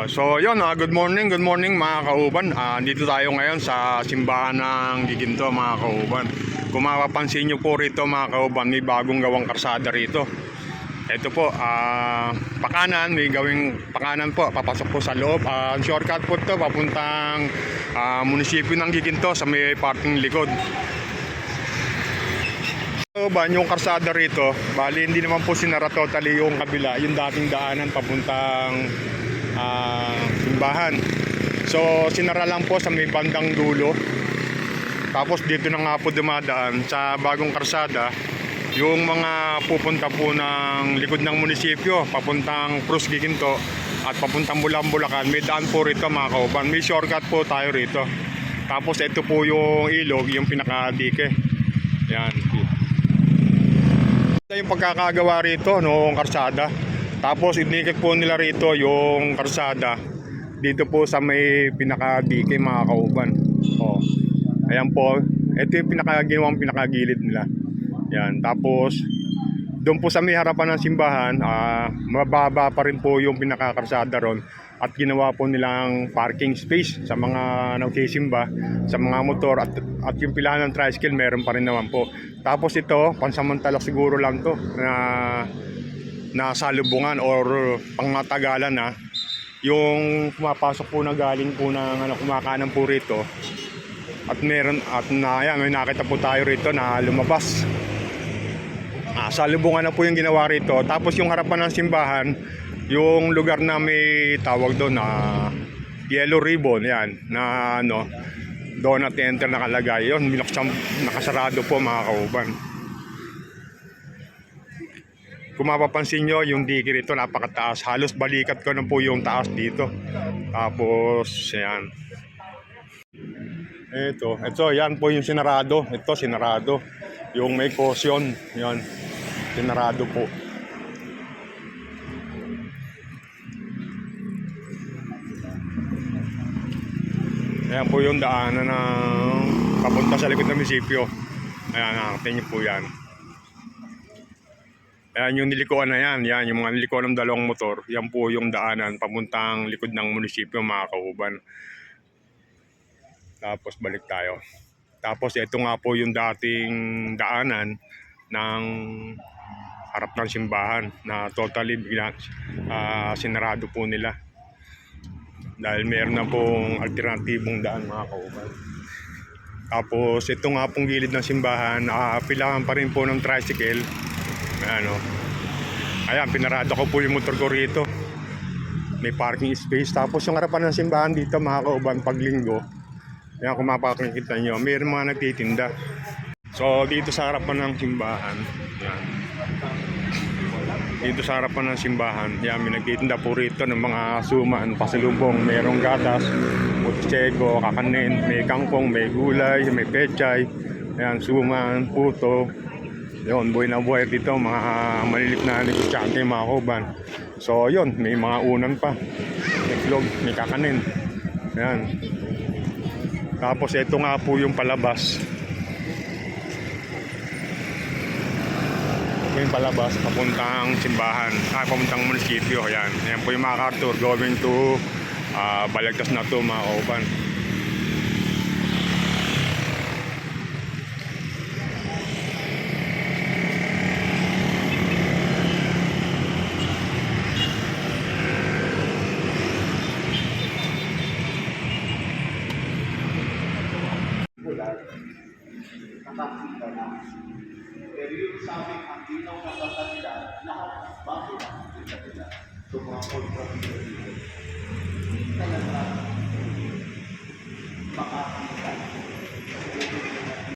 So yun, good morning mga kauban. Dito tayo ngayon sa simbahan ng Giginto mga kauban. Kung mapapansin nyo po rito mga kauban, may bagong gawang karsada rito. Ito po, pakanan, may gawing pakanan po, papasok po sa loob. Shortcut po ito, papuntang munisipyo ng Giginto sa may parking likod. Yung karsada rito, bali hindi naman po sinara totally yung kabila, yung dating daanan papuntang simbahan. So sinara lang po sa may bandang dulo. Tapos dito na nga po dumadaan sa bagong karsada yung mga pupunta po ng likod ng munisipyo papuntang Cruz Giginto at papuntang Bulacan. May daan po rito mga kauban, may shortcut po tayo rito. Tapos ito po yung ilog, yung pinakadike. Yan yung pagkakagawa rito noong karsada. Tapos inikot po nila rito yung karsada dito po sa may pinakadike mga kauban. Ayan po, ito yung ginawang pinakagilid nila. Yan, tapos doon po sa may harapan ng simbahan, mababa pa rin po yung pinakakarsada ron. At ginawa po nilang parking space sa mga nagsisimba, sa mga motor at yung pilahan ng tricycle meron pa rin naman po. Tapos ito, pansamantala siguro lang to na salubungan or pangmatagalan na yung pumapasok po na galing po ng kumakanan po rito. At meron ayan, may nakita po tayo rito na lumabas. Salubungan na po yung ginawa rito. Tapos yung harapan ng simbahan, yung lugar na may tawag doon na yellow ribbon, yan, na do not enter nakalagay. Yun, nakasarado po mga kauban. Kung mapapansin nyo, yung dike rito napakataas. Halos balikat ko na po yung taas dito. Tapos, yan. Ito, yan po yung sinarado. Ito, sinarado. Yung may caution, yan. Sinarado po. Ayan po yung daanan ng papunta sa likod ng munisipyo. Ayan, nakakita nyo po yan. Ayan yung nilikuan na yan. Yan, yung mga nilikuan ng dalawang motor. Yan po yung daanan papuntang likod ng munisipyo mga kauban. Tapos balik tayo. Tapos ito nga po yung dating daanan ng harap ng simbahan na totally sinarado po nila. Dahil meron na pong alternatibong daan mga kauban. Tapos ito nga pong gilid ng simbahan, pilahan pa rin po ng tricycle. Ayan, pinarado ko po yung motor ko rito. May parking space. Tapos yung harapan ng simbahan dito mga kauban pag linggo. Ayan, kung mapakikita nyo, mayroon mga nagtitinda. So dito sa harapan ng simbahan, yan. Dito sa harapan ng simbahan, yan, may nagtitinda po rito ng mga suman, pasalubong. Mayroong gatas, putsego, kakanin, may kangkong, may gulay, may pechay, yan, suman, puto. Yun, buhay na buhay dito, mga maliliit na negosyante, mga kauban. So yun, may mga unan pa, may vlog, may kakanin. Yan. Tapos ito nga po yung palabas. Yung palabas papuntang simbahan, papuntang munisipyo. Ayan po yung mga MacArthur going to Balagtas na to mga kauban. Nakakita na. Pero yung sa amin, ang ginaw ng bata nila, lahat bakit nakakita nila. So mga kontrabida dito. Talaga,